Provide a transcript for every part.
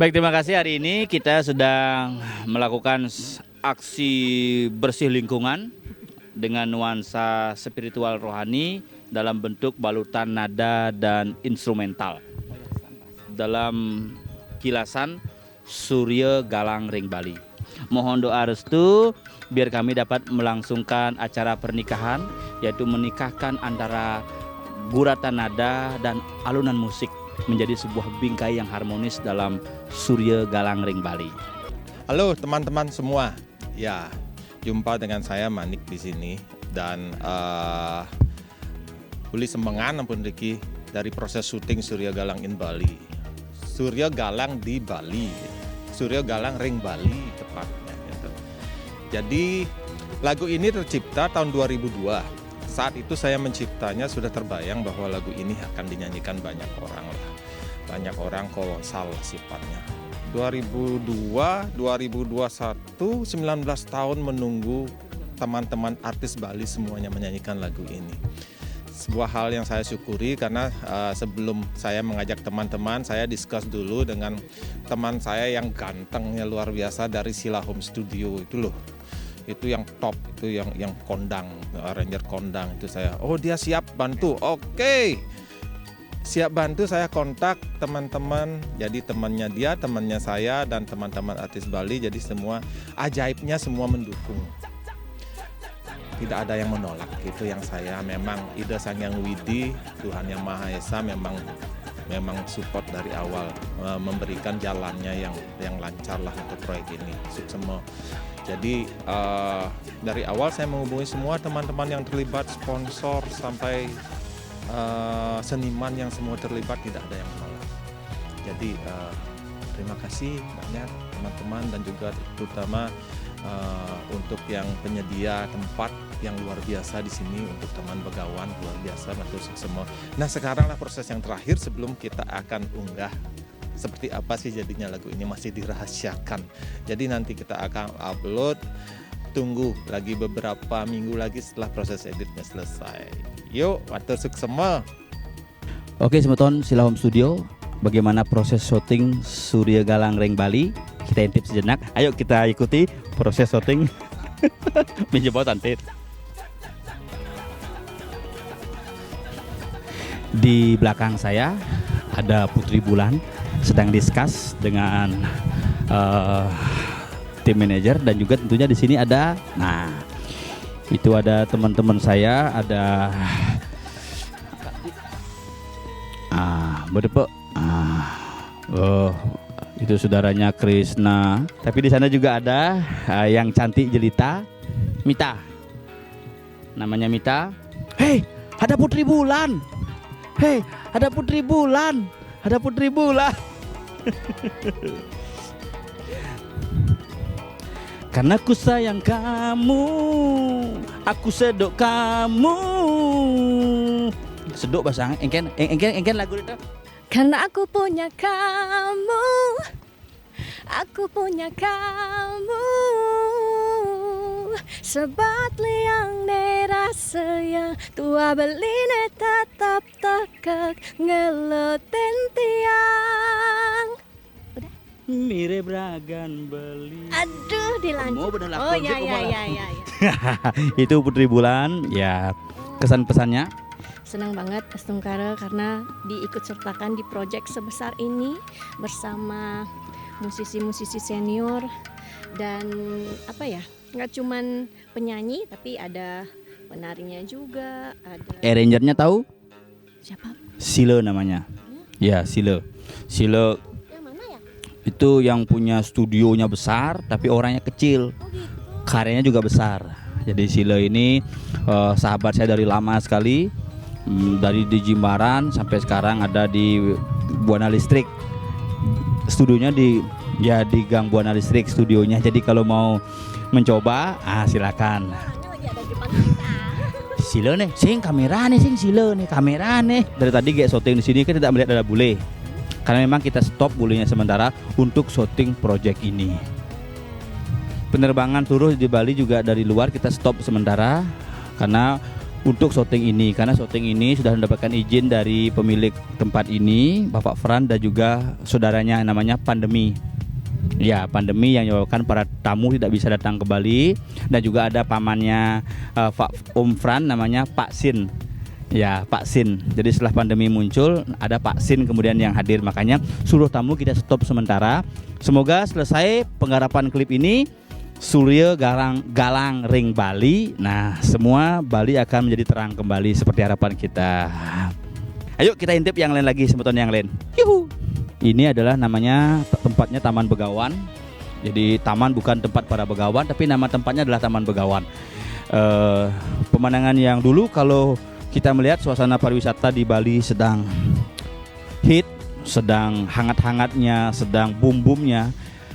Baik, terima kasih. Hari ini kita sedang melakukan aksi bersih lingkungan dengan nuansa spiritual rohani dalam bentuk balutan nada dan instrumental dalam kilasan Surya Galang Ring Bali. Mohon doa restu biar kami dapat melangsungkan acara pernikahan, yaitu menikahkan antara guratan nada dan alunan musik menjadi sebuah bingkai yang harmonis dalam Surya Galang Ring Bali. Halo teman-teman semua, ya jumpa dengan saya Manik di sini dan Uli Sembengan ampun Riki dari proses syuting Surya Galang in Bali. Surya Galang di Bali, Surya Galang Ring Bali tepatnya. Gitu. Jadi lagu ini tercipta tahun 2002. Saat itu saya menciptanya sudah terbayang bahwa lagu ini akan dinyanyikan banyak orang lah. Banyak orang kolosal sifatnya. 2002, 2021, 19 tahun menunggu teman-teman artis Bali semuanya menyanyikan lagu ini. Sebuah hal yang saya syukuri karena sebelum saya mengajak teman-teman, saya discuss dulu dengan teman saya yang gantengnya luar biasa dari Sila Home Studio itu loh. Itu yang top, itu yang kondang, arranger kondang itu saya. Oh dia siap bantu, oke. Siap bantu, saya kontak teman-teman. Jadi temannya dia, temannya saya dan teman-teman artis Bali. Jadi semua ajaibnya semua mendukung. Tidak ada yang menolak, itu yang saya memang Ida Sang Hyang Widi, Tuhan Yang Maha Esa memang support dari awal, memberikan jalannya yang lancar lah untuk proyek ini, suksema. Jadi dari awal saya menghubungi semua teman-teman yang terlibat, sponsor sampai seniman yang semua terlibat, tidak ada yang menolak. Jadi terima kasih banyak teman-teman dan juga terutama untuk yang penyedia tempat yang luar biasa di sini untuk teman begawan luar biasa bantu semua. Nah sekaranglah proses yang terakhir sebelum kita akan unggah seperti apa sih jadinya lagu ini masih dirahasiakan. Jadi nanti kita akan upload, tunggu lagi beberapa minggu lagi setelah proses editnya selesai. Yuk, matur suksema. Oke, semeton Sila Home Studio, bagaimana proses syuting Surya Galang Ring Bali? Kita intip sejenak. Ayo kita ikuti proses syuting. Menjebot antit. Di belakang saya ada Putri Bulan sedang discuss dengan tim manajer dan juga tentunya di sini ada, nah itu ada teman-teman saya, ada berdepe, itu saudaranya Krisna. Tapi di sana juga ada yang cantik jelita, Mita. Namanya Mita. Hei, ada Putri Bulan. Hei, ada Putri Bulan. Ada Putri Bulan. Karena ku sayang kamu, aku sedok kamu. Sedok bahasa engken lagu itu. Karena aku punya kamu, aku punya kamu. Sebat liang nerasa yang tua beline tetap tekak ngeloten tiang. Udah? Mire bragan beli. Aduh, dilanjut. Mau bener Oh ya. Itu Putri Bulan, ya kesan pesannya. Senang banget Astungkara karena diikut sertakan di proyek sebesar ini bersama musisi-musisi senior dan apa ya, nggak cuman penyanyi tapi ada penarinya juga, ada Arrangernya tahu? siapa? Sile namanya. Ya, Sile. Sile Yang mana ya? itu yang punya studionya besar tapi orangnya kecil. Oh gitu. Karyanya juga besar. Jadi Sile ini sahabat saya dari lama sekali. Dari di Jimbaran sampai sekarang ada di Buana Listrik. Studionya di Gang Buana Listrik studionya. Jadi kalau mau mencoba, silakan. Lagi ada di depan kita. Sile nih, kamera nih. Dari tadi kayak syuting di sini kita tidak melihat ada bule. Karena memang kita stop bulenya sementara untuk syuting project ini. Penerbangan turis di Bali juga dari luar kita stop sementara karena untuk syuting ini, karena syuting ini sudah mendapatkan izin dari pemilik tempat ini, Bapak Fran, dan juga saudaranya namanya Pandemi. Ya, Pandemi yang menyebabkan para tamu tidak bisa datang ke Bali, dan juga ada pamannya Pak Om Fran namanya Pak Sin. Ya, Pak Sin. Jadi setelah pandemi muncul, ada Pak Sin kemudian yang hadir. Makanya seluruh tamu kita stop sementara. Semoga selesai penggarapan klip ini, Surya Galang Ring Bali. Nah, semua Bali akan menjadi terang kembali seperti harapan kita. Ayo kita intip yang lain lagi, sebutan yang lain. Yuhu. Ini adalah namanya tempatnya Taman Begawan. Jadi taman bukan tempat para begawan, tapi nama tempatnya adalah Taman Begawan. Pemandangan yang dulu kalau kita melihat suasana pariwisata di Bali sedang hit, sedang hangat-hangatnya, sedang boom-boomnya.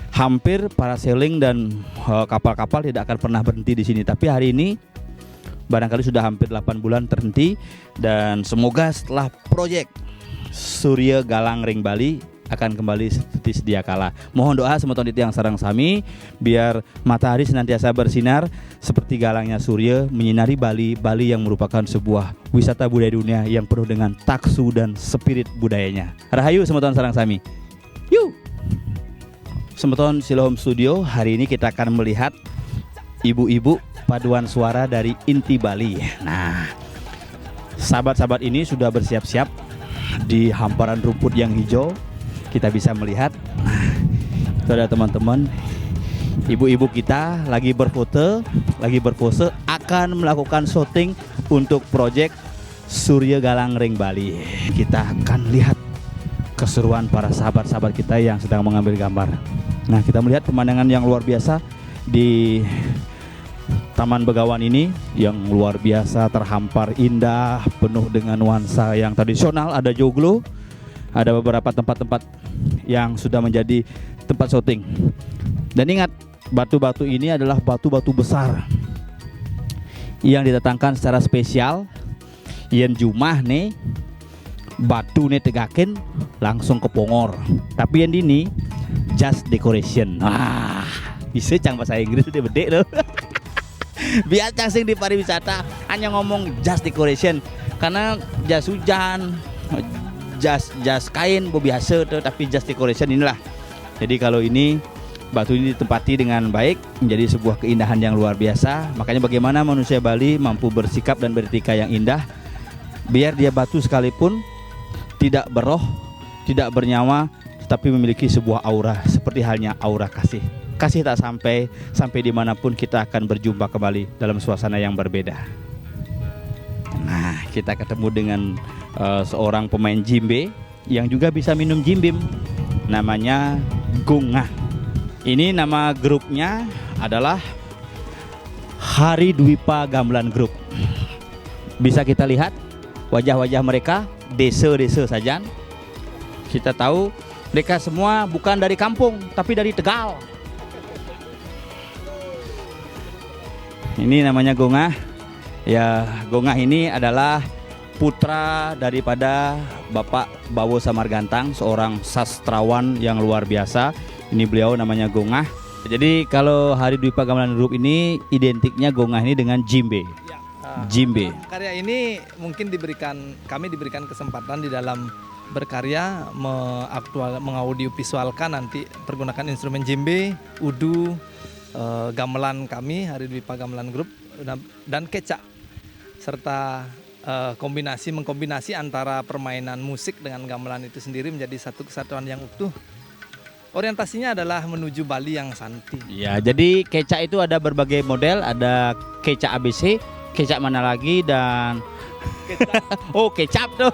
Hampir parasailing dan kapal-kapal tidak akan pernah berhenti di sini. Tapi hari ini barangkali sudah hampir 8 bulan terhenti, dan semoga setelah proyek Surya Galang Ring Bali akan kembali seperti sedia kala. Mohon doa semoga itu yang sarang sami, biar matahari senantiasa bersinar seperti galangnya Surya menyinari Bali, Bali yang merupakan sebuah wisata budaya dunia yang penuh dengan taksu dan spirit budayanya. Rahayu semoga sarang sami. Yuk. Semeton Silohom Studio, hari ini kita akan melihat ibu-ibu paduan suara dari Inti Bali. Nah, sahabat-sahabat ini sudah bersiap-siap di hamparan rumput yang hijau. Kita bisa melihat, nah, itu ada teman-teman, ibu-ibu kita lagi berfoto akan melakukan syuting untuk proyek Surya Galang Ring Bali. Kita akan lihat keseruan para sahabat-sahabat kita yang sedang mengambil gambar. Nah, kita melihat pemandangan yang luar biasa di Taman Begawan ini, yang luar biasa, terhampar indah, penuh dengan nuansa yang tradisional. Ada joglo, ada beberapa tempat-tempat yang sudah menjadi tempat syuting. Dan ingat, batu-batu ini adalah batu-batu besar yang didatangkan secara spesial. Yang jumah nih batu nih tegakin langsung ke Pongor. Tapi yang ini just decoration. Bisa cang bahasa Inggris udah bedek loh. Biar cang sing di pariwisata hanya ngomong just decoration, karena jas hujan, jas kain biasa tuh, tapi just decoration inilah. Jadi kalau ini batu ini ditempati dengan baik menjadi sebuah keindahan yang luar biasa. Makanya bagaimana manusia Bali mampu bersikap dan beretika yang indah, biar dia batu sekalipun tidak beroh, tidak bernyawa, tetapi memiliki sebuah aura, seperti halnya aura kasih. Kasih tak sampai dimanapun kita akan berjumpa kembali dalam suasana yang berbeda. Nah, kita ketemu dengan seorang pemain jimbe yang juga bisa minum jimbim, namanya Gongah. Ini nama grupnya adalah Hari Dwipa Gamelan Group. Bisa kita lihat wajah-wajah mereka, desa-desa saja. Kita tahu mereka semua bukan dari kampung, tapi dari Tegal. Ini namanya Gongah. Ya, Gongah ini adalah putra daripada Bapak Bawo Samargantang, seorang sastrawan yang luar biasa. Ini beliau namanya Gongah. Jadi kalau Hari Dwipa Gamelan Group ini identiknya Gongah ini dengan jimbe. Jimbe. Karya ini mungkin kami diberikan kesempatan di dalam berkarya mengaudiovisualkan visualkan nanti pergunakan instrumen jimbe, udu, gamelan kami Hari Dwipa Gamelan Group dan kecak, serta mengkombinasi antara permainan musik dengan gamelan itu sendiri menjadi satu kesatuan yang utuh. Orientasinya adalah menuju Bali yang santai. Ya, jadi kecak itu ada berbagai model, ada kecak ABC, kecak mana lagi, dan oh, kecap tuh.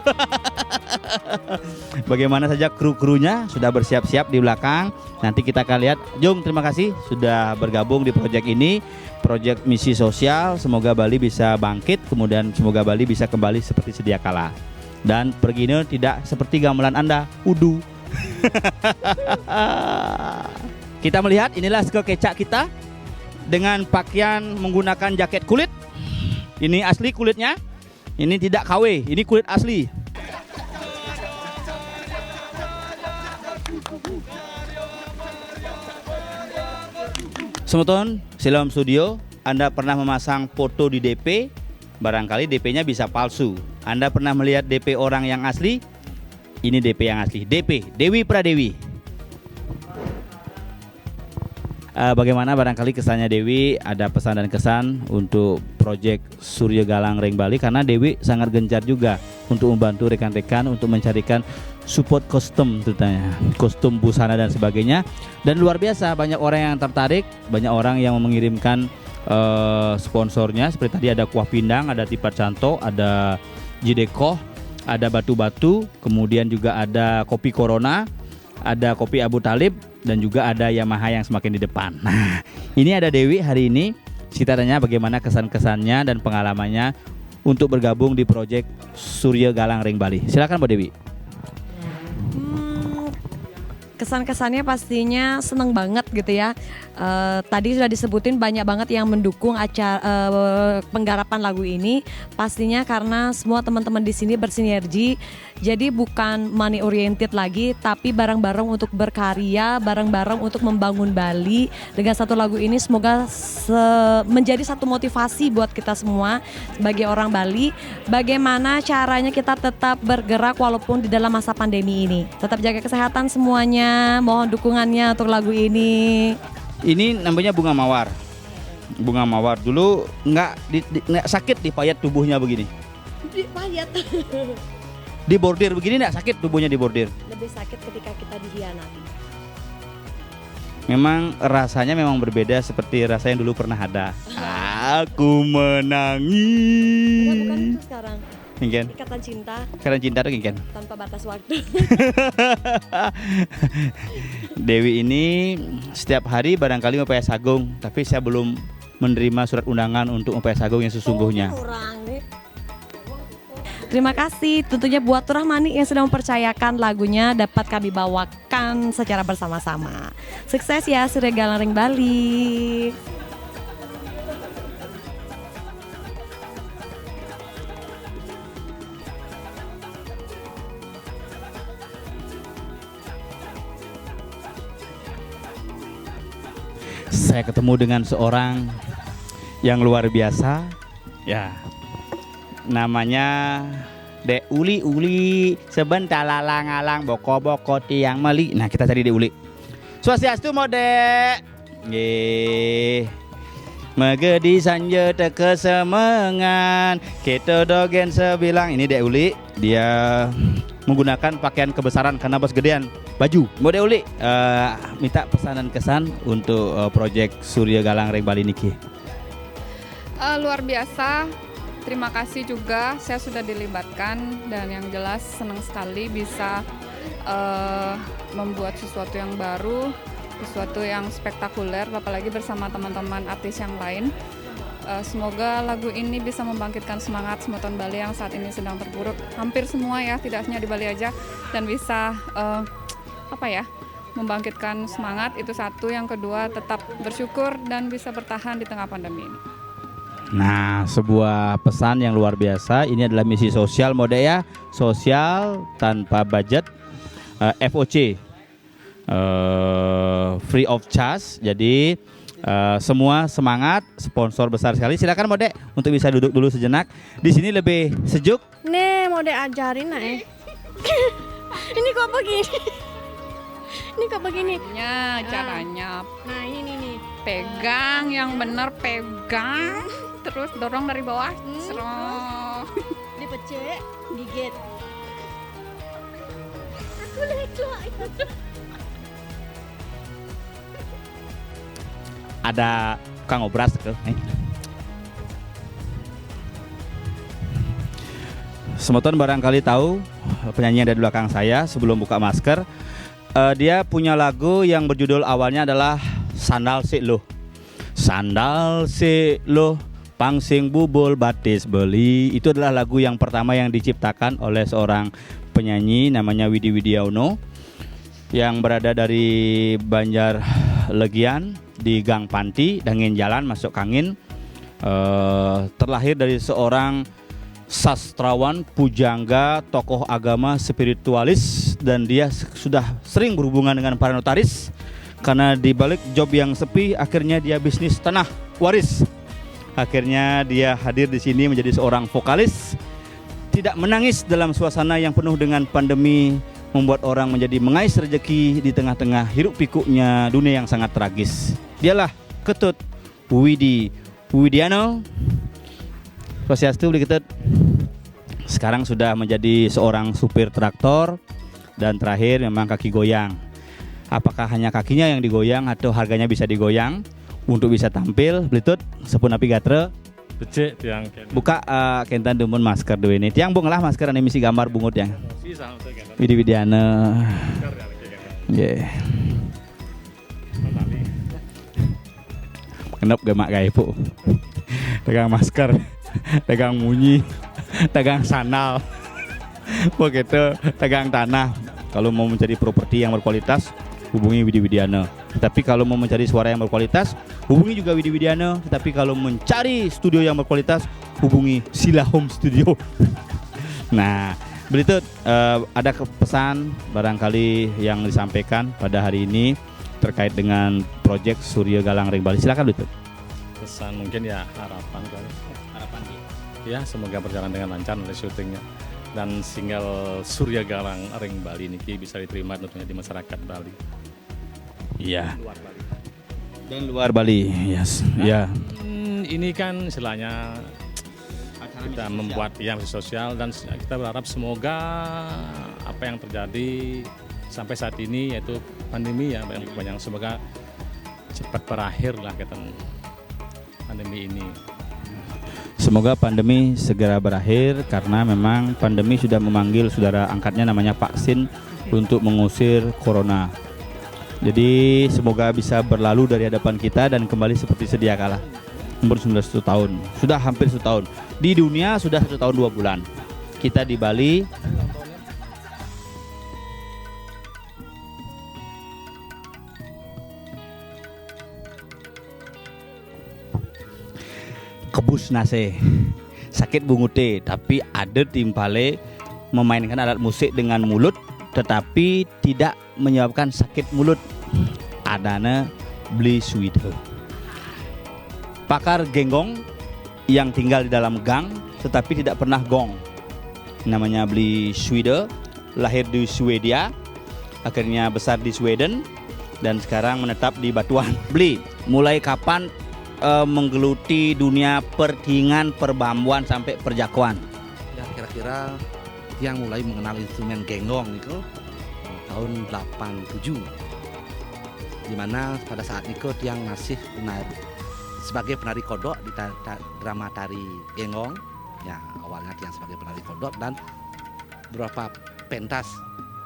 Bagaimana saja kru-krunya sudah bersiap-siap di belakang. Nanti kita akan lihat. Jung, terima kasih sudah bergabung di proyek ini, proyek misi sosial. Semoga Bali bisa bangkit, kemudian semoga Bali bisa kembali seperti sedia kala. Dan perginya tidak seperti gamelan Anda, udu. Kita melihat inilah skill kecak kita dengan pakaian menggunakan jaket kulit. Ini asli kulitnya. Ini tidak KW, ini kulit asli. Semeton Silohom Studio, Anda pernah memasang foto di DP barangkali DP-nya bisa palsu. Anda pernah melihat DP orang yang asli? Ini DP yang asli. DP Dewi Pradewi. Bagaimana barangkali kesannya Dewi? Ada pesan dan kesan untuk proyek Surya Galang Ring Bali, karena Dewi sangat gencar juga untuk membantu rekan-rekan untuk mencarikan support kostum, terutama kostum busana dan sebagainya. Dan luar biasa banyak orang yang tertarik, banyak orang yang mengirimkan sponsornya. Seperti tadi ada kuah pindang, ada tipat canto, ada jidekoh, ada batu-batu, kemudian juga ada kopi Corona, ada kopi Abu Talib, dan juga ada Yamaha yang semakin di depan. Nah, ini ada Dewi hari ini. Kita tanya bagaimana kesan-kesannya dan pengalamannya untuk bergabung di proyek Surya Galang Ring Bali. Silakan Bu Dewi. Kesan-kesannya pastinya seneng banget gitu ya. Tadi sudah disebutin banyak banget yang mendukung acara penggarapan lagu ini. Pastinya karena semua teman-teman di sini bersinergi. Jadi bukan money oriented lagi, tapi bareng-bareng untuk berkarya, bareng-bareng untuk membangun Bali. Dengan satu lagu ini semoga menjadi satu motivasi buat kita semua sebagai orang Bali. Bagaimana caranya kita tetap bergerak walaupun di dalam masa pandemi ini. Tetap jaga kesehatan semuanya. Mohon dukungannya untuk lagu ini. Ini namanya bunga mawar. Bunga mawar dulu nggak sakit dipayat tubuhnya begini. Dipayat. Di bordir begini nggak sakit tubuhnya di bordir. Lebih sakit ketika kita dihianati. Memang rasanya memang berbeda seperti rasa yang dulu pernah ada. Aku menangis. Bukan itu sekarang. Ingken. Ikatan cinta. Ikatan cinta tuh ingken. Tanpa batas waktu. Dewi ini setiap hari barangkali mau PS Agung, tapi saya belum menerima surat undangan untuk PS Agung yang sesungguhnya. Terima kasih tentunya buat Rahmani yang sudah mempercayakan lagunya dapat kami bawakan secara bersama-sama. Sukses ya Surya Galang Ring Bali. Saya ketemu dengan seorang yang luar biasa, ya. Namanya Dek Uli, sebentar lalang-alang boko-boko tiang meli. Nah, kita cari Dek Uli. Swastiastu Mode. Nggih. Megedi sanja teke semengan, kita dogen sebilang. Ini Dek Uli, dia menggunakan pakaian kebesaran karena bos gedean baju. Mode Uli, minta pesan dan kesan untuk proyek Surya Galang Ring Bali niki. Luar biasa. Terima kasih juga saya sudah dilibatkan dan yang jelas senang sekali bisa membuat sesuatu yang baru, sesuatu yang spektakuler, apalagi bersama teman-teman artis yang lain. Semoga lagu ini bisa membangkitkan semangat Semoton Bali yang saat ini sedang terpuruk. Hampir semua ya, tidak hanya di Bali aja, dan bisa membangkitkan semangat. Itu satu. Yang kedua, tetap bersyukur dan bisa bertahan di tengah pandemi ini. Nah, sebuah pesan yang luar biasa. Ini adalah misi sosial Mode ya, sosial tanpa budget, FOC, free of charge. Jadi semua semangat, sponsor besar sekali. Silakan Mode untuk bisa duduk dulu sejenak. Di sini lebih sejuk. Nih Mode ajarin Ini kok begini? Ini kok begini? Caranya. Nah ini nih. Pegang yang benar, pegang. Terus dorong dari bawah. Dipecek, gigit. Aku lucu. Ada Kang Obras tuh. Semoton barangkali tahu penyanyi yang ada di belakang saya sebelum buka masker. Dia punya lagu yang berjudul awalnya adalah Sandal Si Loh. Sandal Si Loh, pangsing bubul batis beli. Itu adalah lagu yang pertama yang diciptakan oleh seorang penyanyi namanya Widi Widiauno yang berada dari Banjar Legian di Gang Panti, dangin jalan masuk Kangin. Terlahir dari seorang sastrawan, pujangga, tokoh agama, spiritualis, dan dia sudah sering berhubungan dengan para notaris karena di balik job yang sepi akhirnya dia bisnis tanah waris Akhirnya dia hadir di sini menjadi seorang vokalis, tidak menangis dalam suasana yang penuh dengan pandemi, membuat orang menjadi mengais rezeki di tengah-tengah hiruk pikuknya dunia yang sangat tragis. Dialah Ketut Widi Widiano. Swastiastu Beli Ketut. Sekarang sudah menjadi seorang supir traktor, dan terakhir memang kaki goyang. Apakah hanya kakinya yang digoyang atau harganya bisa digoyang untuk bisa tampil? Belitut sepun api gatre. Becek tiang Buka kentan dumun masker dua ini. Tiang bung lah masker ane misi gambar bungut yang. Widi Widiana. Yeah. Kenapa gemak gaya po? Pegang masker, pegang munyi, pegang sandal, begitu, pegang tanah. Kalau mau mencari properti yang berkualitas, hubungi Widi Widiana. Tapi kalau mau mencari suara yang berkualitas, hubungi juga Widi Widiana. Tapi kalau mencari studio yang berkualitas, hubungi Sila Home Studio. Nah, berikut ada pesan barangkali yang disampaikan pada hari ini terkait dengan proyek Surya Galang Ring Bali. Silakan Berikut. Pesan mungkin ya harapan kali. Harapan ya semoga berjalan dengan lancar oleh syutingnya. Dan single Surya Galang Ring Bali ini bisa diterima tentunya di masyarakat Bali. Iya. Luar Bali. Dan luar Bali, yes. Ya. Ini kan istilahnya kita membuat yang sosial dan kita berharap semoga apa yang terjadi sampai saat ini yaitu pandemi ya banyak semoga cepat berakhir lah kita pandemi ini. Semoga pandemi segera berakhir karena memang pandemi sudah memanggil saudara angkatnya namanya vaksin untuk mengusir corona. Jadi semoga bisa berlalu dari hadapan kita dan kembali seperti sedia kala. Umur 91 tahun, sudah hampir 1 tahun. Di dunia sudah 1 tahun 2 bulan. Kita di Bali kebus nase sakit bungute, tapi ada timpale memainkan alat musik dengan mulut tetapi tidak menyebabkan sakit mulut. Adana Bli Swida, pakar genggong yang tinggal di dalam gang tetapi tidak pernah gong. Namanya Bli Swida, lahir di Swedia, akhirnya besar di Sweden dan sekarang menetap di Batuan. Bli, mulai kapan menggeluti dunia pertingan, perbambuan sampai perjakuan? Ya kira-kira yang mulai mengenal instrumen genggong itu tahun 87, dimana pada saat itu yang masih sebagai penari kodok di drama tari genggong. Ya awalnya yang sebagai penari kodok dan beberapa pentas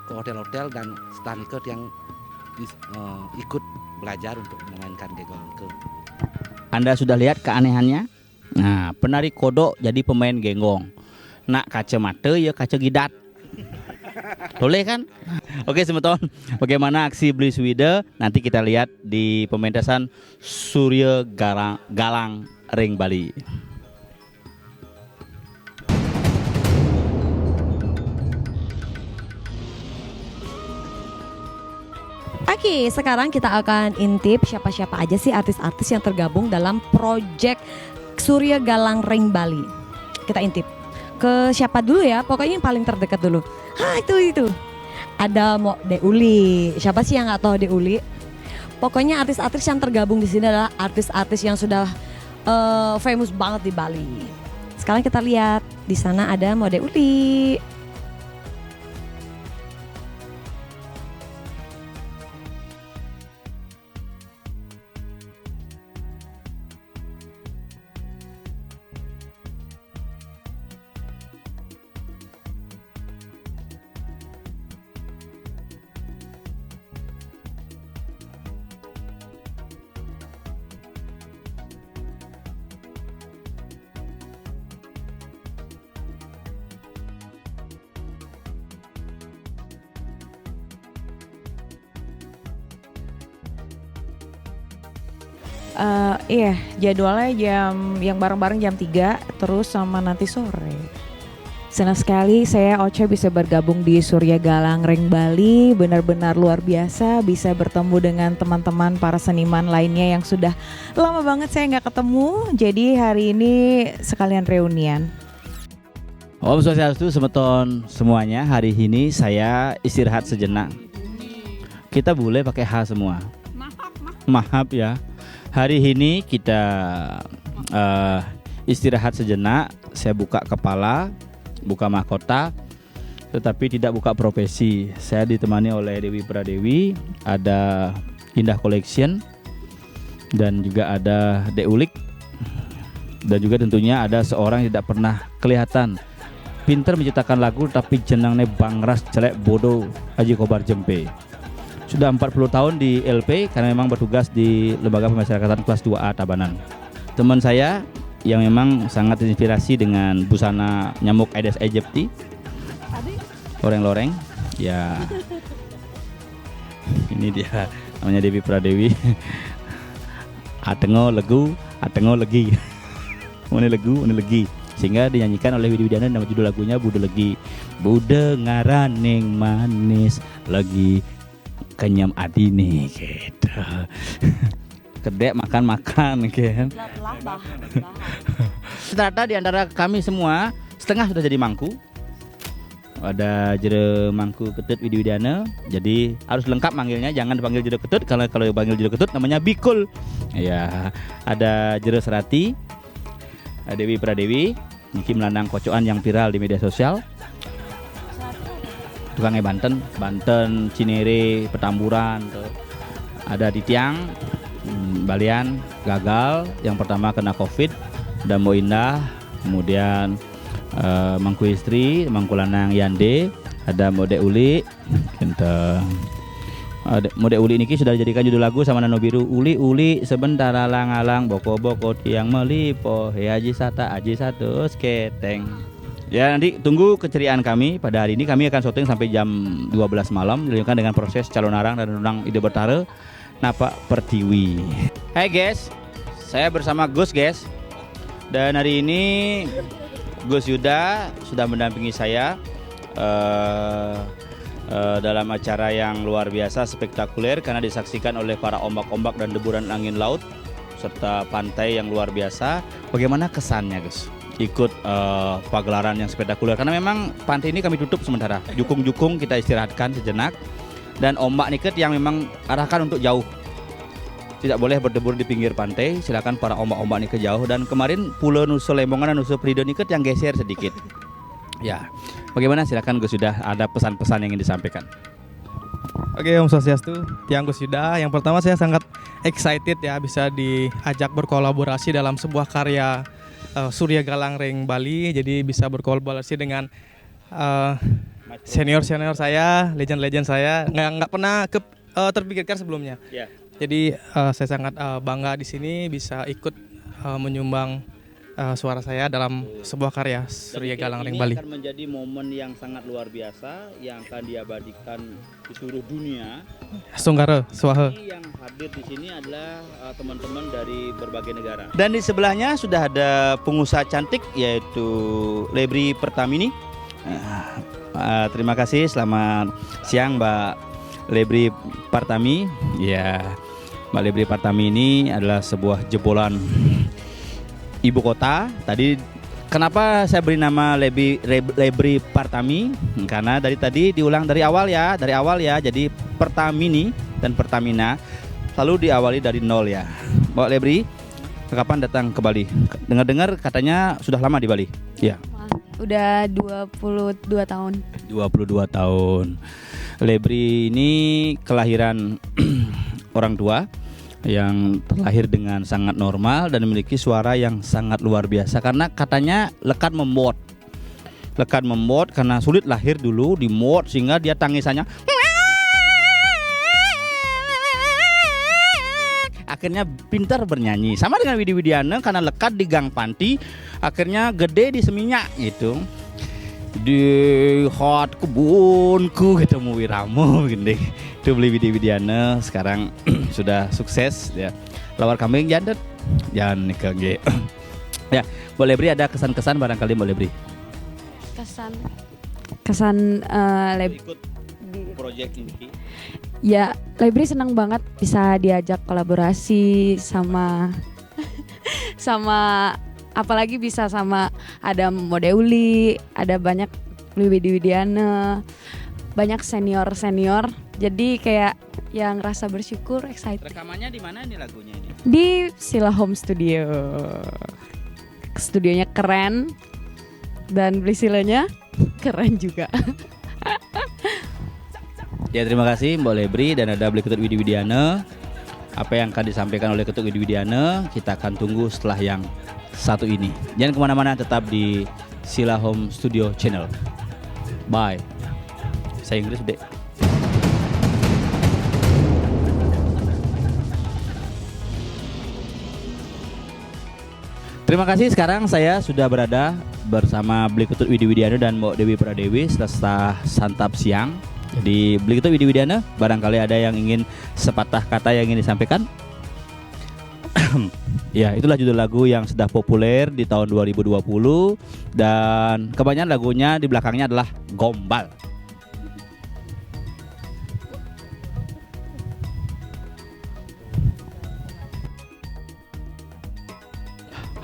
ke hotel-hotel dan setelah itu yang ikut belajar untuk memainkan genggong itu. Anda sudah lihat keanehannya? Nah, penari kodok jadi pemain genggong. Nak kacamata ya kaca gidat. Boleh kan? Oke, semeton. Bagaimana aksi Bli Swida? Nanti kita lihat di pementasan Surya Galang Ring Bali. Oke, sekarang kita akan intip siapa-siapa aja sih artis-artis yang tergabung dalam proyek Surya Galang Ring Bali. Kita intip. Ke siapa dulu ya? Pokoknya yang paling terdekat dulu. Itu. Ada De Uli. Siapa sih yang nggak tahu De Uli? Pokoknya artis-artis yang tergabung di sini adalah artis-artis yang sudah famous banget di Bali. Sekarang kita lihat di sana ada De Uli. Iya, jadwalnya yang bareng-bareng jam 3 terus sama nanti sore. Senang sekali saya Ocha bisa bergabung di Surya Galang Ring Bali. Benar-benar luar biasa bisa bertemu dengan teman-teman para seniman lainnya yang sudah lama banget saya nggak ketemu. Jadi hari ini sekalian reunian. Om Swastiastu semeton semuanya. Hari ini saya istirahat sejenak. Kita boleh pakai H semua. Maaf ya. Hari ini kita istirahat sejenak. Saya buka kepala, buka mahkota, tetapi tidak buka profesi. Saya ditemani oleh Dewi Pradewi, ada Indah Collection, dan juga ada Dek Ulik, dan juga tentunya ada seorang yang tidak pernah kelihatan pinter menciptakan lagu tapi jenangnya bangras celek bodoh Haji Kobar Jempe. Sudah 40 tahun di LP karena memang bertugas di Lembaga Pemasyarakatan kelas 2A Tabanan. Teman saya yang memang sangat terinspirasi dengan busana nyamuk Aedes aegypti, loreng-loreng, ya. Ini dia namanya Dewi Pradewi. Atengo legu, atengo legi. Ini legu, ini legi. Sehingga dinyanyikan oleh Widi Widiana, nama judul lagunya Bude Legi. Bude ngaraning manis lagi kenyam adine gitu. Kedek makan-makan kan. Ternyata di antara kami semua setengah sudah jadi mangku. Ada jere mangku ketut Widi Widiana. Jadi harus lengkap manggilnya, jangan dipanggil jere ketut. Kalau dipanggil jere ketut namanya bikul. Ya, ada jere serati, Dewi Pradewi, Niki melandang kocokan yang viral di media sosial. Tukangnya Banten, Cinere, Petamburan. Ada di Tiang, Balian gagal, yang pertama kena COVID, dan Mo Indah, kemudian Mangku Istri, Mangku Lanang Yande, ada Mode Uli, Mode Uli niki sudah dijadikan judul lagu sama Nano Biru. Uli sebentar alang-alang, boko-boko tiang melipo, Haji Sata, Haji Satu, Sketeng. Ya, nanti tunggu keceriaan kami pada hari ini. Kami akan syuting sampai jam 12 malam, dilanjutkan dengan proses calon arang dan undang ide bertara Napa Pertiwi. Hai guys, saya bersama Gus guys. Dan hari ini Gus Yuda sudah mendampingi saya dalam acara yang luar biasa spektakuler karena disaksikan oleh para ombak-ombak dan deburan angin laut serta pantai yang luar biasa. Bagaimana kesannya Gus ikut pagelaran yang spektakuler? Karena memang pantai ini kami tutup sementara. Jukung-jukung kita istirahatkan sejenak. Dan ombak niket yang memang arahkan untuk jauh, tidak boleh berdebur di pinggir pantai. Silakan para ombak-ombak niket jauh. Dan kemarin Pulau Nusa Lembongan dan Nusa Perido niket yang geser sedikit. Ya, bagaimana? Silakan Gus Yuda, ada pesan-pesan yang ingin disampaikan. Oke, Om Swastiastu, Tiang Gus Yuda. Yang pertama saya sangat excited ya bisa diajak berkolaborasi dalam sebuah karya Surya Galang Ring Bali. Jadi bisa berkolaborasi dengan senior saya, legend saya, nggak pernah terpikirkan sebelumnya. Yeah. Jadi saya sangat bangga di sini bisa ikut menyumbang suara saya dalam sebuah karya Surya Galang Ring Bali. Ini akan menjadi momen yang sangat luar biasa yang akan diabadikan di seluruh dunia. Sunggara, Swaha. Yang hadir di sini adalah teman-teman dari berbagai negara. Dan di sebelahnya sudah ada pengusaha cantik yaitu Lebri Pertamini. Terima kasih, selamat siang Mbak Lebri Partami. Ya, Mbak Lebri Partami ini adalah sebuah jebolan ibu kota. Tadi kenapa saya beri nama Lebri Partami? Karena dari tadi diulang dari awal ya. Jadi Pertamini dan Pertamina selalu diawali dari nol ya. Mbak Lebri, kapan datang ke Bali? Dengar-dengar katanya sudah lama di Bali. Ya. Udah 22 tahun. 22 tahun. Lebri ini kelahiran orang tua yang terlahir dengan sangat normal dan memiliki suara yang sangat luar biasa karena katanya lekat membuat karena sulit lahir dulu dimot sehingga dia tangisannya akhirnya pintar bernyanyi. Sama dengan Widi Widiana karena lekat di gang panti, akhirnya gede di Seminyak gitu. Di hot kebunku ketemu Wiramo gini. Itu beli Widi Widiana, sekarang sudah sukses ya. Lawar kambing jandet. Jangan nikah ge. Ya, boleh beri ada kesan-kesan barangkali boleh beri. kesan Ikut project ini. ya Libri senang banget bisa diajak kolaborasi sama sama apalagi bisa sama ada Modeuli, ada banyak Widi Widiana, banyak senior jadi kayak yang rasa bersyukur, excited. Rekamannya di mana nih lagunya ini? Di Sila Home Studio. Studionya keren dan beli silanya keren juga. Ya terima kasih Mbak Lebri dan ada Beli Ketut Widi Widiana. Apa yang akan disampaikan oleh Ketut Widi Widiana kita akan tunggu setelah yang satu ini. Jangan kemana-mana, tetap di Sila Home Studio Channel. Bye. Saya Inggris deh. Terima kasih, sekarang saya sudah berada bersama Beli Ketut Widi Widiana dan Mbak Dewi Pradewi setelah santap siang. Jadi Beli Ketut Widi Widiana, barangkali ada yang ingin sepatah kata yang ingin disampaikan? Ya, itulah judul lagu yang sudah populer di tahun 2020 dan kebanyakan lagunya di belakangnya adalah gombal.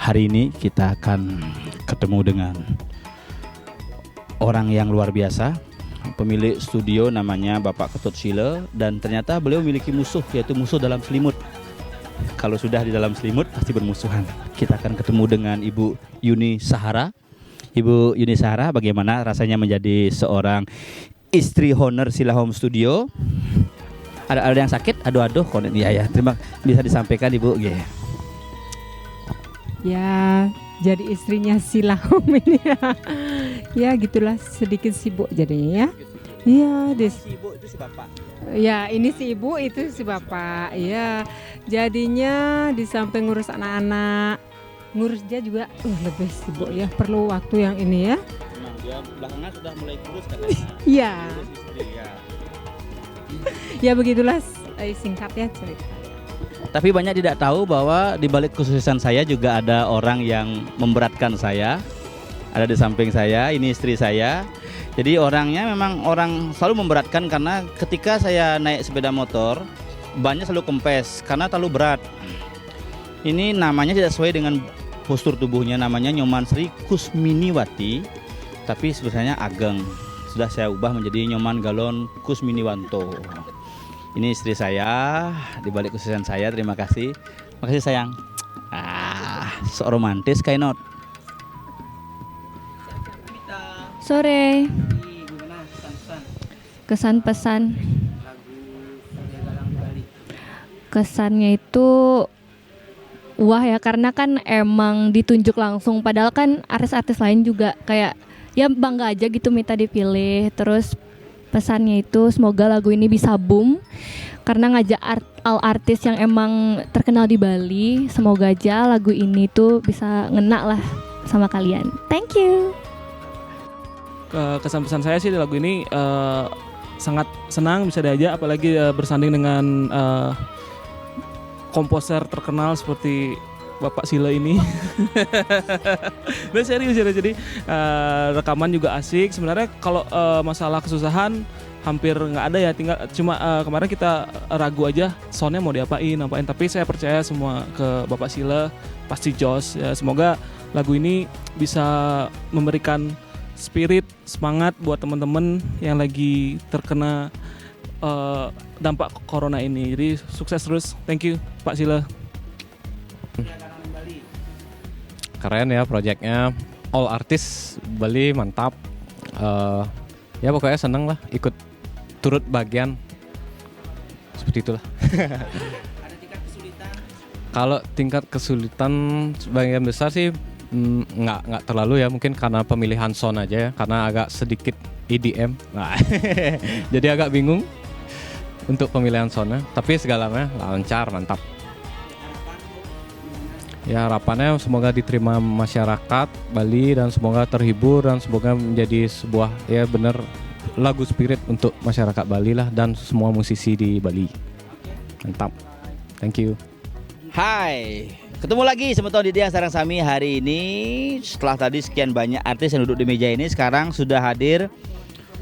Hari ini kita akan ketemu dengan orang yang luar biasa, pemilik studio namanya Bapak Ketut Sila, dan ternyata beliau memiliki musuh, yaitu musuh dalam selimut. Kalau sudah di dalam selimut pasti bermusuhan. Kita akan ketemu dengan Ibu Yuni Sahara. Ibu Yuni Sahara, bagaimana rasanya menjadi seorang istri honor Sila Home Studio? Ada yang sakit? Aduh, konen ya. Terima, bisa disampaikan Ibu. Yeah. Ya, jadi istrinya Sila Home ini ya gitulah, sedikit sibuk jadinya ya. Iya, Ibu itu si Bapak. Ya, ini si ibu, itu si bapak. Ya, jadinya di samping ngurus anak-anak, ngurus dia juga lebih sibuk ya. Perlu waktu yang ini ya. Memang dia belakangan sudah mulai kurus katanya. Iya. Ya. Ya begitulah singkatnya cerita. Tapi banyak tidak tahu bahwa di balik kesuksesan saya juga ada orang yang memberatkan saya. Ada di samping saya, ini istri saya. Jadi orangnya memang orang selalu memberatkan karena ketika saya naik sepeda motor, bannya selalu kempes karena terlalu berat. Ini namanya tidak sesuai dengan postur tubuhnya, namanya Nyoman Sri Kusminiwati, tapi sebenarnya Ageng. Sudah saya ubah menjadi Nyoman Galon Kusminiwanto. Ini istri saya, di balik kesuksesan saya, terima kasih. Makasih sayang. So romantis kainot. Sore. Kesan pesan. Kesannya itu wah ya, karena kan emang ditunjuk langsung, padahal kan artis-artis lain juga kayak ya bangga aja gitu Mita dipilih. Terus pesannya itu semoga lagu ini bisa boom karena ngajak artis yang emang terkenal di Bali. Semoga aja lagu ini tuh bisa ngena lah sama kalian. Thank you. Kesan pesan saya sih di lagu ini sangat senang bisa diajak, apalagi bersanding dengan komposer terkenal seperti Bapak Sila ini. Nah, serius ya, jadi rekaman juga asik. Sebenarnya kalau masalah kesusahan hampir nggak ada ya, tinggal cuma kemarin kita ragu aja soundnya mau diapain, tapi saya percaya semua ke Bapak Sila pasti jos ya. Semoga lagu ini bisa memberikan spirit, semangat buat teman-teman yang lagi terkena dampak corona ini. Jadi sukses terus, thank you Pak Sila. Keren ya proyeknya, all artis Bali mantap. Ya pokoknya seneng lah ikut turut bagian seperti itulah. Ada tingkat kesulitan? Kalau tingkat kesulitan sebagian besar sih nggak terlalu ya, mungkin karena pemilihan sound aja ya, karena agak sedikit EDM. Nah, jadi agak bingung untuk pemilihan soundnya, tapi segalanya lancar, mantap. Ya harapannya semoga diterima masyarakat Bali dan semoga terhibur dan semoga menjadi sebuah ya benar lagu spirit untuk masyarakat Bali lah dan semua musisi di Bali. Mantap. Thank you. Hai, ketemu lagi sama Tony Didiang Sarang Sami hari ini. Setelah tadi sekian banyak artis yang duduk di meja ini, sekarang sudah hadir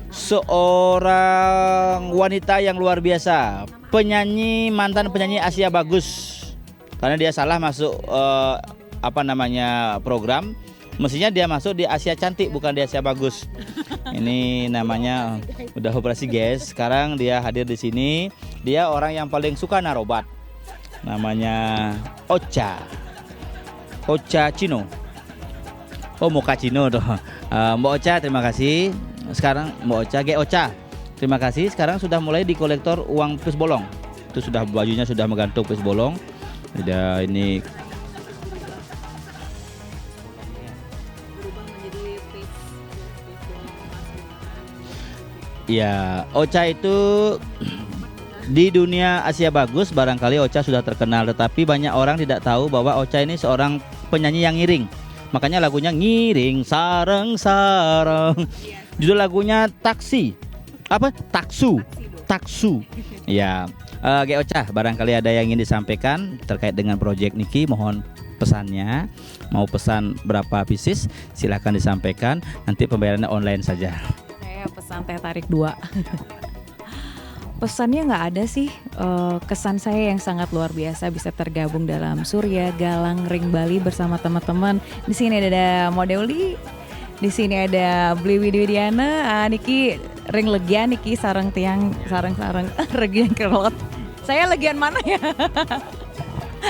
seorang wanita yang luar biasa, mantan penyanyi Asia Bagus. Karena dia salah masuk program. Mestinya dia masuk di Asia Cantik, bukan di Asia Bagus. Ini namanya udah operasi guys. Sekarang dia hadir di sini. Dia orang yang paling suka narobat. Namanya Ocha Cino. Oh, Mocha Cino tuh. Mbak Ocha, terima kasih. Sekarang Mbak Ocha, terima kasih. Sekarang sudah mulai di kolektor uang pis bolong. Itu sudah bajunya sudah menggantung pis bolong. Udah ini. Ya, Ocha itu di dunia Asia Bagus barangkali Ocha sudah terkenal, tetapi banyak orang tidak tahu bahwa Ocha ini seorang penyanyi yang ngiring. Makanya lagunya ngiring sareng-sareng. Judul lagunya Taksi. Apa? Taksu. Ya, Ocha, barangkali ada yang ingin disampaikan terkait dengan proyek Niki, mohon pesannya. Mau pesan berapa pieces? Silahkan disampaikan. Nanti pembayarannya online saja. Saya pesan teh tarik 2. Pesannya nggak ada sih, kesan saya yang sangat luar biasa bisa tergabung dalam Surya Galang Ring Bali bersama teman-teman. Di sini ada Modeli, di sini ada Bli Widiana, Niki Ring Legian, Niki sarang tiang sarang Legian Kerlot. Saya legian mana ya?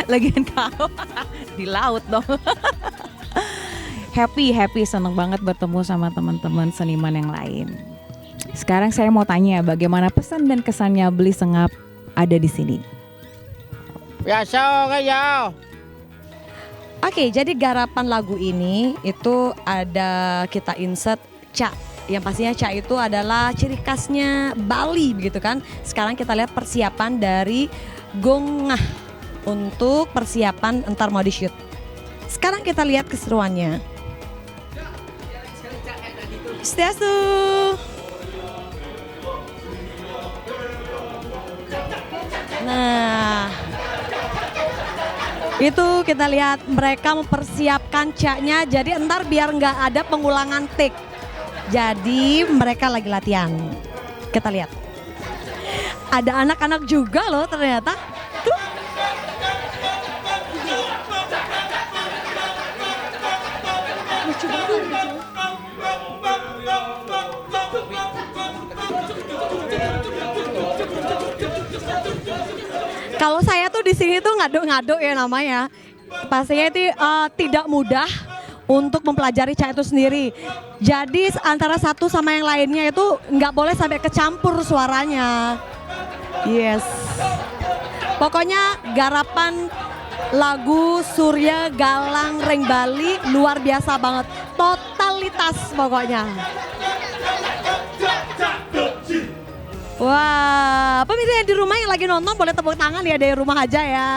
Legian kau di laut dong. Happy, seneng banget bertemu sama teman-teman seniman yang lain. Sekarang saya mau tanya bagaimana pesan dan kesannya Beli Sengap ada di sini. Oke, jadi garapan lagu ini itu ada kita insert Ca. Yang pastinya Ca itu adalah ciri khasnya Bali begitu kan. Sekarang kita lihat persiapan dari Gongah untuk persiapan entar mau di shoot. Sekarang kita lihat keseruannya. Setiastu. Nah, itu kita lihat mereka mempersiapkan Ca-nya, jadi entar biar nggak ada pengulangan take. Jadi mereka lagi latihan. Kita lihat. Ada anak-anak juga loh ternyata. Tuh. Lucu banget. Kalau saya tuh di sini tuh ngado-ngado ya namanya. Pastinya itu tidak mudah untuk mempelajari Ca itu sendiri. Jadi antara satu sama yang lainnya itu nggak boleh sampai kecampur suaranya. Yes. Pokoknya garapan lagu Surya Galang Ring Bali luar biasa banget. Totalitas pokoknya. Wah, pemirsa yang di rumah yang lagi nonton boleh tepuk tangan ya dari rumah aja ya.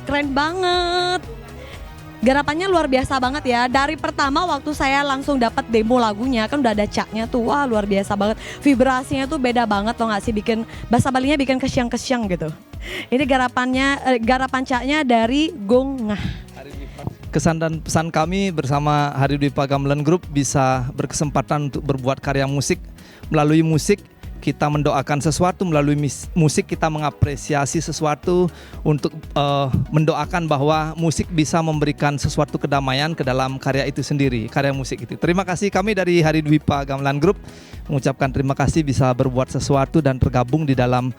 Keren banget. Garapannya luar biasa banget ya. Dari pertama waktu saya langsung dapat demo lagunya kan udah ada Ca-nya tuh. Wah, luar biasa banget. Vibrasinya tuh beda banget loh nggak sih, bikin bahasa Balinya bikin kesyang-kesyang gitu. Ini garapan Ca-nya dari Gongah. Kesan dan pesan kami bersama Hari Dwipa Gamelan Group bisa berkesempatan untuk berbuat karya musik. Melalui musik kita mendoakan sesuatu, melalui musik kita mengapresiasi sesuatu, untuk mendoakan bahwa musik bisa memberikan sesuatu kedamaian ke dalam karya itu sendiri, karya musik itu. Terima kasih, kami dari Hari Dwipa Gamelan Group mengucapkan terima kasih bisa berbuat sesuatu dan tergabung di dalam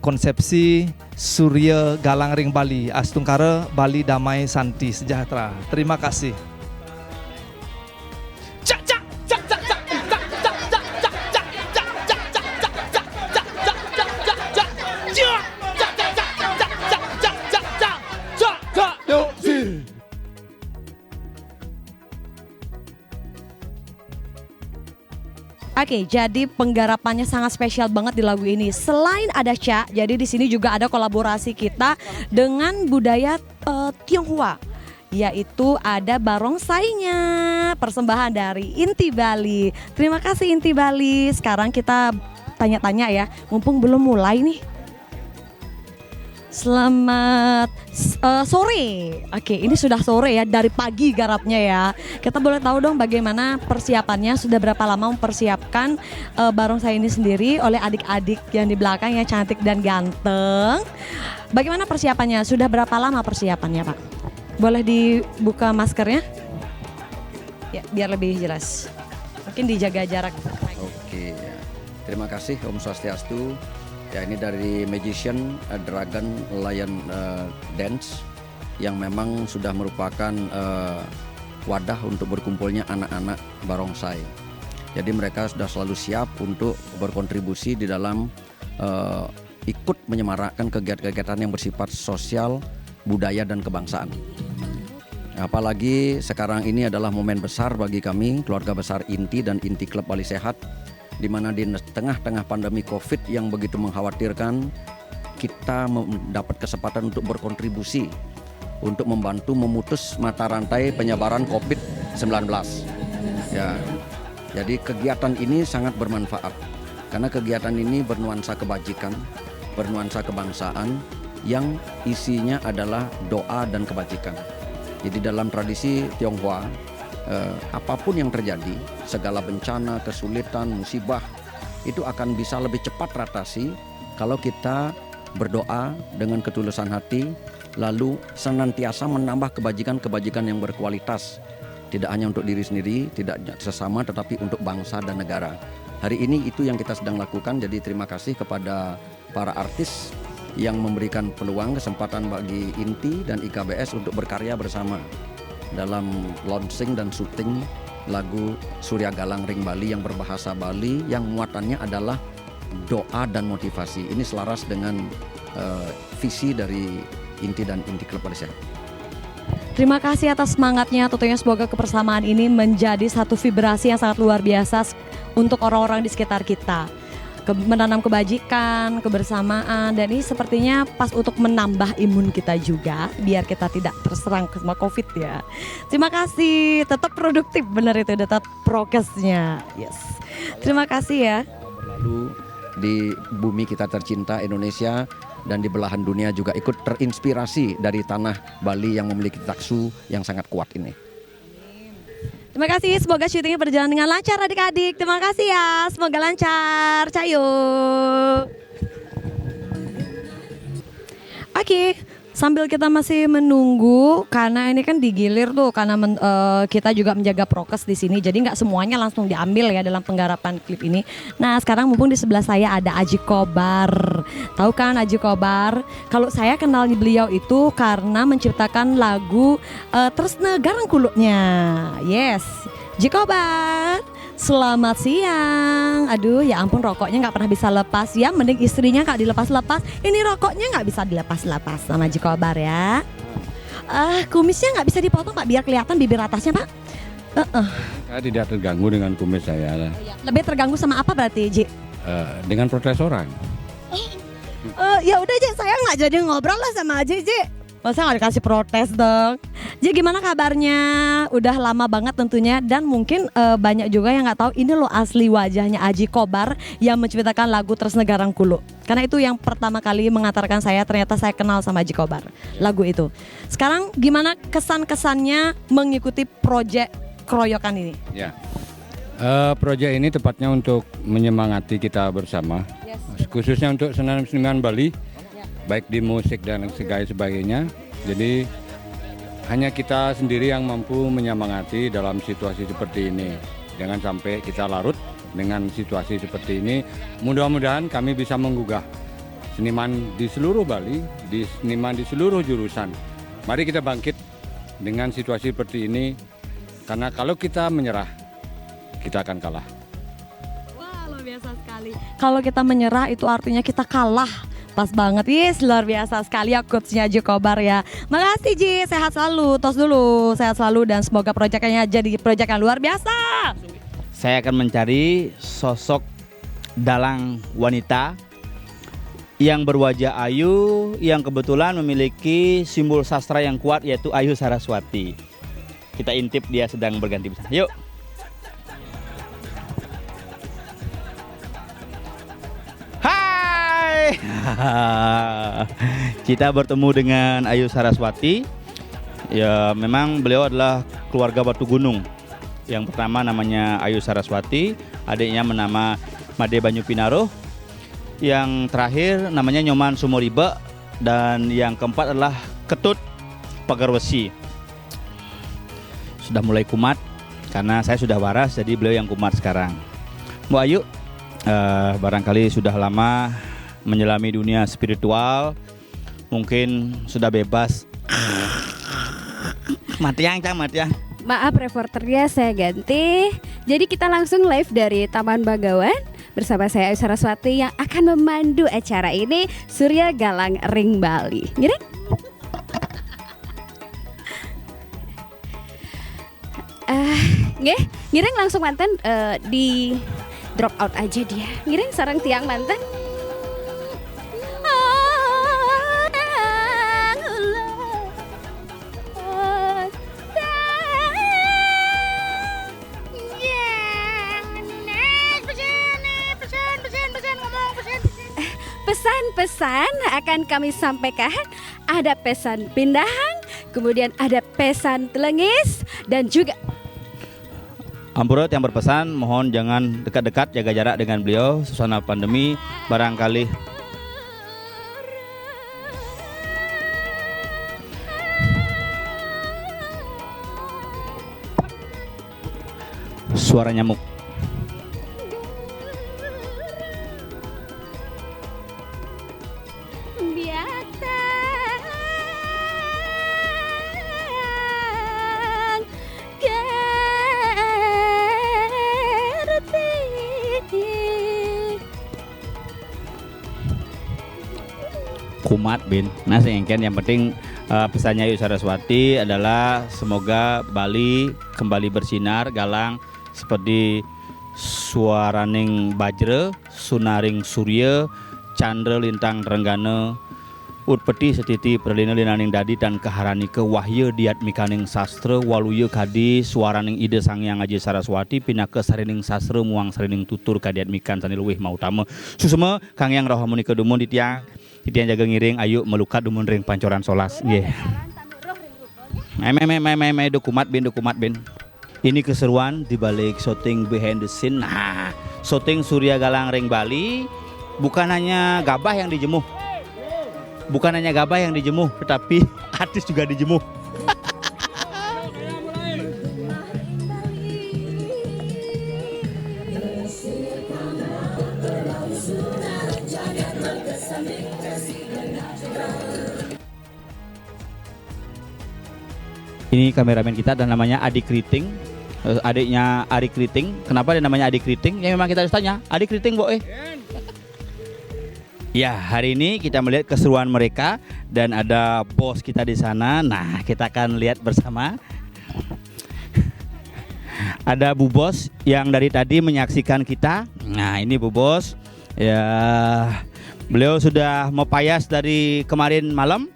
konsepsi Surya Galang Ring Bali, Astungkara Bali Damai Santi Sejahtera. Terima kasih. Oke, jadi penggarapannya sangat spesial banget di lagu ini. Selain ada Ca, jadi di sini juga ada kolaborasi kita dengan budaya Tionghoa, yaitu ada barongsainya, persembahan dari Inti Bali. Terima kasih Inti Bali. Sekarang kita tanya-tanya ya, mumpung belum mulai nih. Selamat sore. Oke, ini sudah sore ya, dari pagi garapnya ya. Kita boleh tahu dong bagaimana persiapannya, sudah berapa lama mempersiapkan barongsai ini sendiri oleh adik-adik yang di belakang yang cantik dan ganteng. Bagaimana persiapannya? Sudah berapa lama persiapannya, Pak? Boleh dibuka maskernya? Ya, biar lebih jelas. Mungkin dijaga jarak. Oke, ya. Terima kasih Om Swastiastu. Ya, ini dari Magician Dragon Lion Dance yang memang sudah merupakan wadah untuk berkumpulnya anak-anak barongsai. Jadi mereka sudah selalu siap untuk berkontribusi di dalam ikut menyemarakkan kegiatan-kegiatan yang bersifat sosial, budaya dan kebangsaan. Apalagi sekarang ini adalah momen besar bagi kami, keluarga besar Inti dan Inti Klub Bali Sehat, di mana di tengah-tengah pandemi COVID yang begitu mengkhawatirkan, kita mendapat kesempatan untuk berkontribusi untuk membantu memutus mata rantai penyebaran COVID-19. Ya, jadi kegiatan ini sangat bermanfaat karena kegiatan ini bernuansa kebajikan, bernuansa kebangsaan yang isinya adalah doa dan kebajikan. Jadi dalam tradisi Tionghoa, apapun yang terjadi, segala bencana, kesulitan, musibah itu akan bisa lebih cepat teratasi kalau kita berdoa dengan ketulusan hati, lalu senantiasa menambah kebajikan-kebajikan yang berkualitas, tidak hanya untuk diri sendiri, tidak sesama, tetapi untuk bangsa dan negara. Hari ini itu yang kita sedang lakukan, jadi terima kasih kepada para artis yang memberikan peluang, kesempatan bagi Inti dan IKBS untuk berkarya bersama dalam launching dan syuting lagu Surya Galang Ring Bali yang berbahasa Bali yang muatannya adalah doa dan motivasi. Ini selaras dengan visi dari Inti dan Inti Klub Bali Sehat. Terima kasih atas semangatnya, tentunya semoga kebersamaan ini menjadi satu vibrasi yang sangat luar biasa untuk orang-orang di sekitar kita. Menanam kebajikan, kebersamaan, dan ini sepertinya pas untuk menambah imun kita juga biar kita tidak terserang sama COVID ya. Terima kasih, tetap produktif, benar itu, tetap prokesnya. Yes. Terima kasih ya. Lalu di bumi kita tercinta Indonesia dan di belahan dunia juga ikut terinspirasi dari tanah Bali yang memiliki taksu yang sangat kuat ini. Terima kasih, semoga syutingnya berjalan dengan lancar adik-adik. Terima kasih ya, semoga lancar. Cayo. Oke, sambil kita masih menunggu, karena ini kan digilir tuh, karena kita juga menjaga prokes di sini. Jadi nggak semuanya langsung diambil ya dalam penggarapan klip ini. Nah sekarang mumpung di sebelah saya ada Aji Kobar. Tahu kan Aji Kobar? Kalau saya kenal beliau itu karena menciptakan lagu Tresna Garang Kuluknya. Yes, Aji Kobar. Selamat siang. Aduh ya ampun, rokoknya nggak pernah bisa lepas ya. Mending istrinya nggak dilepas-lepas. Ini rokoknya nggak bisa dilepas-lepas sama Aji Kobar ya. Kumisnya nggak bisa dipotong Pak biar kelihatan bibir atasnya Pak. Saya tidak terganggu dengan kumis saya. Lebih terganggu sama apa berarti Ji? Dengan protes orang. Ya udah Ji, saya nggak jadi ngobrol lah sama Aji Ji. Masa nggak dikasih protes dong? Ji gimana kabarnya? Udah lama banget tentunya, dan mungkin banyak juga yang nggak tahu ini loh asli wajahnya Aji Kobar yang menciptakan lagu Tresna Garang Kulo. Karena itu yang pertama kali mengantarkan saya, ternyata saya kenal sama Aji Kobar, lagu itu. Sekarang gimana kesan-kesannya mengikuti proyek keroyokan ini? Ya, proyek ini tepatnya untuk menyemangati kita bersama, khususnya untuk seniman Bali, baik di musik dan sebagainya. Jadi hanya kita sendiri yang mampu menyemangati dalam situasi seperti ini. Jangan sampai kita larut dengan situasi seperti ini. Mudah-mudahan kami bisa menggugah seniman di seluruh Bali, seniman di seluruh jurusan. Mari kita bangkit dengan situasi seperti ini, karena kalau kita menyerah, kita akan kalah. Wah, luar biasa sekali. Kalau kita menyerah itu artinya kita kalah. Pas banget, yes, luar biasa sekali ya coachnya Aji Kobar ya. Makasih Ji, sehat selalu, tos dulu, sehat selalu, dan semoga proyeknya jadi proyek yang luar biasa. Saya akan mencari sosok dalang wanita yang berwajah ayu, yang kebetulan memiliki simbol sastra yang kuat yaitu Ayu Saraswati. Kita intip dia sedang berganti busana. Yuk. Hai, Oke. Kita bertemu dengan Ayu Saraswati. Ya, memang beliau adalah keluarga Batu Gunung. Yang pertama namanya Ayu Saraswati, adiknya bernama Made Banyu Pinaruh. Yang terakhir namanya Nyoman Sumoriba, dan yang keempat adalah Ketut Pagarwesi. Sudah mulai kumat karena saya sudah waras, jadi beliau yang kumat sekarang. Bu Ayu, barangkali sudah lama menyelami dunia spiritual, mungkin sudah bebas. Matiang. Maaf reporternya saya ganti. Jadi kita langsung live dari Taman Bagawan bersama saya Ayu Saraswati yang akan memandu acara ini, Surya Galang Ring Bali. Ngiring? Ngiring langsung mantan di drop out aja dia. Ngiring sarang tiang mantan. Pesan-pesan akan kami sampaikan. Ada pesan pindahan, kemudian ada pesan telengis, dan juga Ampurut yang berpesan, mohon jangan dekat-dekat, jaga jarak dengan beliau. Suasana pandemi barangkali. Suara nyamuk. Kumat bin. Nah, yang penting pesannya Ayu Saraswati adalah semoga Bali kembali bersinar galang seperti suaraning bajre, sunaring surya, candra lintang renggana, utpeti setiti perlina linaning dadi dan keharani ke wahya diat mikaning sastra waluya kadi suaraning ide Sangyang Aji Saraswati pinaka sarining sastra muang sarining tutur kadiat mikan sani luwih mautama susema Kang Yang rohamuni kedumun ditiang jaga ngiring Ayu melukat dumun ring pancoran solas. Nggih. Dokumat bin. Ini keseruan di balik syuting behind the scene. Nah, syuting Surya Galang Ring Bali bukan hanya gabah yang dijemuh. Tetapi artis juga dijemuh. Ini kameramen kita dan namanya Adi Kriting, adiknya Ari Kriting. Kenapa dia namanya Adi Kriting? Ya memang kita harus tanya, Adi Kriting boe. Ya, hari ini kita melihat keseruan mereka dan ada bos kita di sana. Nah, kita akan lihat bersama. Ada Bu Bos yang dari tadi menyaksikan kita. Nah, ini Bu Bos. Ya, beliau sudah mepayas dari kemarin malam.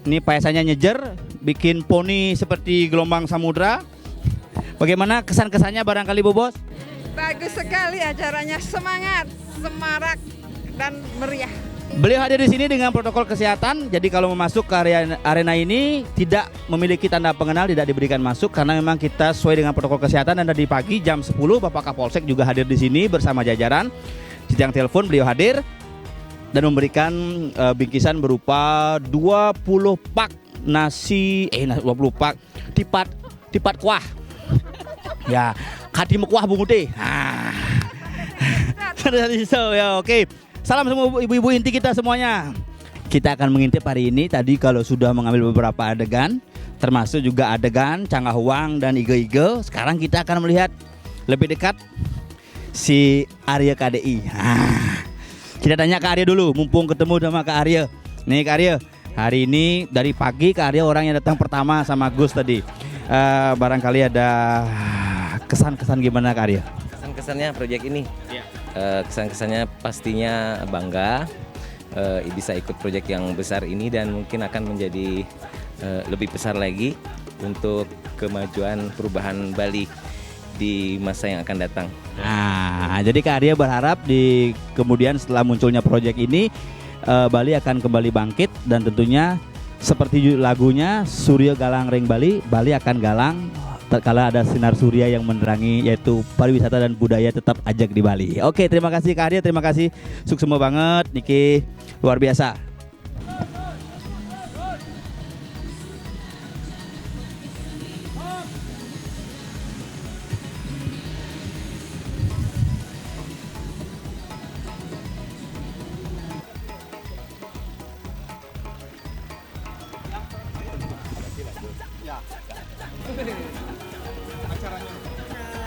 Ini payasannya nyejer, bikin poni seperti gelombang samudra. Bagaimana kesan-kesannya barangkali Bu Bos? Bagus sekali acaranya, semangat, semarak, dan meriah. Beliau hadir di sini dengan protokol kesehatan. Jadi kalau masuk ke arena ini tidak memiliki tanda pengenal, tidak diberikan masuk karena memang kita sesuai dengan protokol kesehatan. Dan tadi pagi jam 10 Bapak Kapolsek juga hadir di sini bersama jajaran. Di tiang telepon beliau hadir dan memberikan bingkisan berupa 20 pak nasi 20 pak tipat kuah. Ya, kadi kuah bungu teh. Ya, oke. Salam semua ibu-ibu inti kita semuanya. Kita akan mengintip hari ini. Tadi kalau sudah mengambil beberapa adegan, termasuk juga adegan Canggah Huang dan Ige-Ige. Sekarang kita akan melihat lebih dekat si Arya KDI. Kita tanya Kak Arya dulu, mumpung ketemu sama Kak Arya. Nih Kak Arya, hari ini dari pagi Kak Arya orang yang datang pertama sama Gus tadi. Barangkali ada kesan-kesan gimana Kak Arya? Kesan-kesannya proyek ini? Kesan-kesannya pastinya bangga bisa ikut proyek yang besar ini dan mungkin akan menjadi lebih besar lagi untuk kemajuan perubahan Bali di masa yang akan datang. Nah, jadi Kak Arya berharap di kemudian setelah munculnya proyek ini Bali akan kembali bangkit dan tentunya seperti lagunya Surya Galang Ring Bali, Bali akan galang kala ada sinar surya yang menerangi, yaitu pariwisata dan budaya tetap ajak di Bali. Oke, terima kasih Kak Arya, terima kasih sukses banget Niki, luar biasa.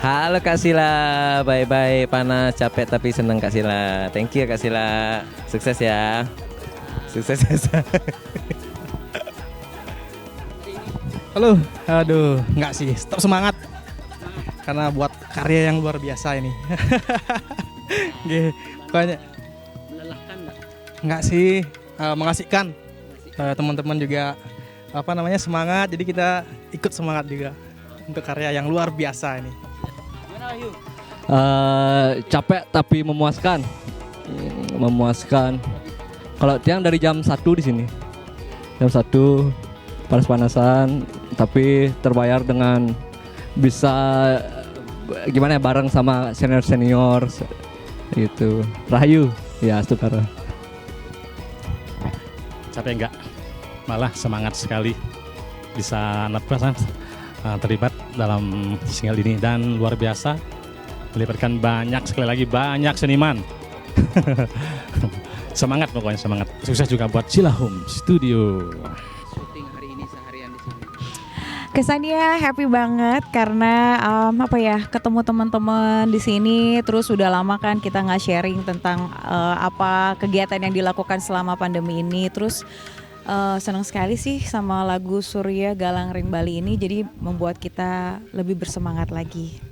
Halo Kak Sila, bye-bye, panas, capek tapi seneng Kak Sila. Thank you Kak Sila, sukses ya. Sukses ya. Halo, aduh, enggak sih, tetap semangat. Karena buat karya yang luar biasa ini. Banyak. Melelahkan enggak? Enggak sih, mengasihkan. Teman-teman juga semangat, jadi kita ikut semangat juga untuk karya yang luar biasa ini. Capek tapi memuaskan. Kalau tiang dari jam 1 di sini. Jam 1 panas-panasan tapi terbayar dengan bisa bareng sama senior itu. Rahayu ya Astukara. Capek enggak? Malah semangat sekali bisa terlibat dalam single ini dan luar biasa melibatkan sekali lagi banyak seniman. Semangat pokoknya, semangat. Sukses juga buat Sila Home Studio. Syuting hari ini seharian di sini. Kesannya happy banget karena ketemu teman-teman di sini, terus udah lama kan kita nggak sharing tentang apa kegiatan yang dilakukan selama pandemi ini, terus senang sekali sih sama lagu Surya Galang Ring Bali ini, jadi membuat kita lebih bersemangat lagi.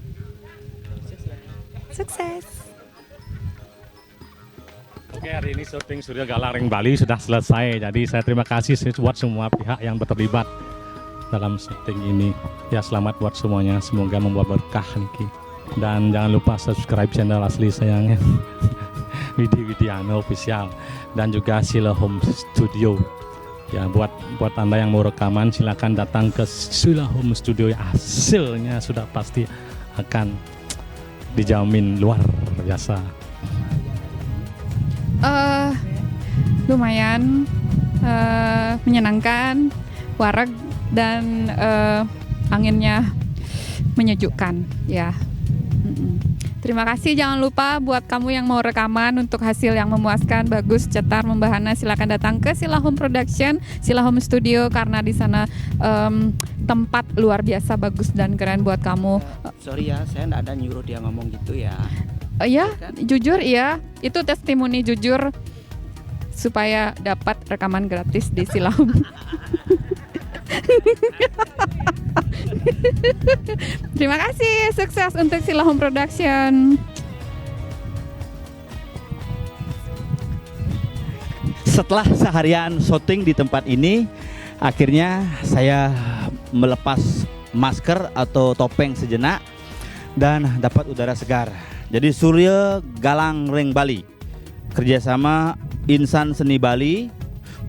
Sukses. Oke, hari ini syuting Surya Galang Ring Bali sudah selesai. Jadi saya terima kasih buat semua pihak yang terlibat dalam syuting ini. Ya, selamat buat semuanya. Semoga membawa berkah Niki. Dan jangan lupa subscribe channel asli saya Widi Widiano Official dan juga Sila Home Studio. Ya, buat Anda yang mau rekaman silakan datang ke Sila Home Studio. Hasilnya sudah pasti akan dijamin luar biasa. Lumayan menyenangkan, wareg dan anginnya menyejukkan ya. Terima kasih, jangan lupa buat kamu yang mau rekaman untuk hasil yang memuaskan, bagus, cetar, membahana, silakan datang ke Sila Home Production, Sila Home Studio karena di sana tempat luar biasa bagus dan keren buat kamu. Sorry ya, saya enggak ada nyuruh dia ngomong gitu ya. Iya, jujur iya, itu testimoni jujur supaya dapat rekaman gratis di Sila Home. Terima kasih, sukses untuk Sila Home Production. Setelah seharian syuting di tempat ini, akhirnya saya melepas masker atau topeng sejenak dan dapat udara segar. Jadi Surya Galang Ring Bali, kerjasama insan seni Bali,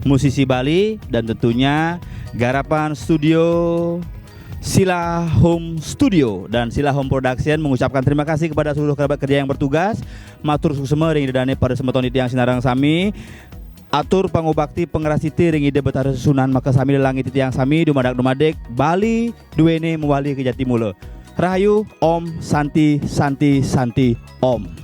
musisi Bali, dan tentunya garapan studio Sila Home Studio dan Sila Home Production mengucapkan terima kasih kepada seluruh kerabat kerja yang bertugas. Matur suksema ring idane pada semeton yang sinarang sami. Atur pangobakti pengrasiti ring ide betara susunan maka sami langit yang sami dumadak Bali duwene mewali ke Jatimula. Rahayu Om Santi Santi Santi Om.